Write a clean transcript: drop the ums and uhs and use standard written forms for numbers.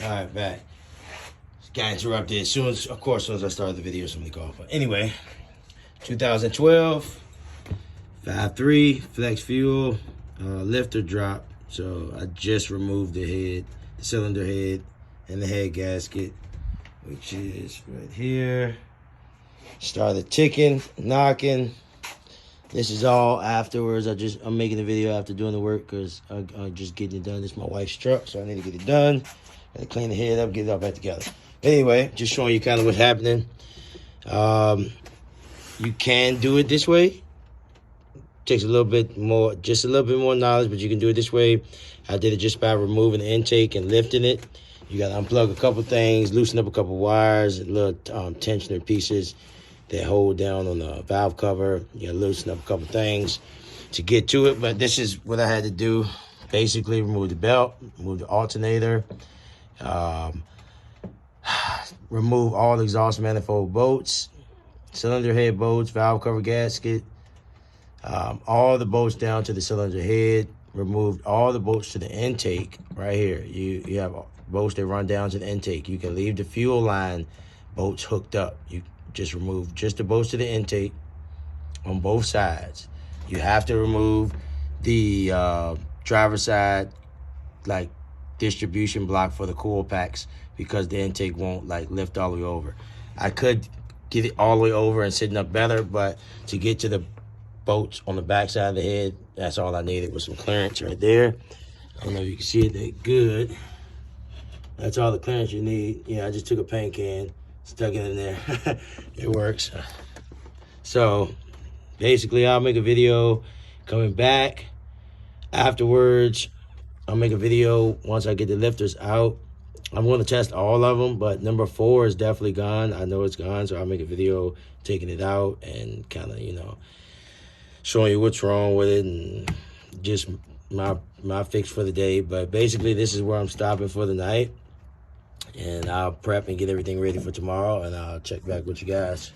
All right, back. Got interrupted as soon as I started the video, somebody called. But anyway, 2012, 5.3 flex fuel, lifter drop. So I just removed the cylinder head, and the head gasket, which is right here. Started ticking, knocking. This is all afterwards. I'm making the video after doing the work because I'm just getting it done. This is my wife's truck, so I need to get it done. Gotta clean the head up, get it all back together. Anyway, just showing you kind of what's happening. You can do it this way. Takes a little bit more, just a little bit more knowledge, but you can do it this way. I did it just by removing the intake and lifting it. You got to unplug a couple things, loosen up a couple wires, little tensioner pieces that hold down on the valve cover. You got to loosen up a couple things to get to it, but this is what I had to do. Basically, remove the belt, remove the alternator, remove all the exhaust manifold bolts, cylinder head bolts, valve cover gasket, all the bolts down to the cylinder head, removed all the bolts to the intake right here. You have bolts that run down to the intake. You can leave the fuel line bolts hooked up. You just remove just the bolts to the intake on both sides. You have to remove the driver's side like distribution block for the coil packs because the intake won't like lift all the way over. I could get it all the way over and sitting up better, but to get to the bolts on the back side of the head, that's all I needed was some clearance right there. I don't know if you can see it that good. That's all the clearance you need. Yeah, I just took a paint can, stuck it in there. It works. So basically I'll make a video coming back afterwards. I'll make a video once I get the lifters out. I'm going to test all of them, but number 4 is definitely gone. I know it's gone, so I'll make a video taking it out and kind of, you know, showing you what's wrong with it and just my fix for the day. But basically, this is where I'm stopping for the night. And I'll prep and get everything ready for tomorrow, and I'll check back with you guys.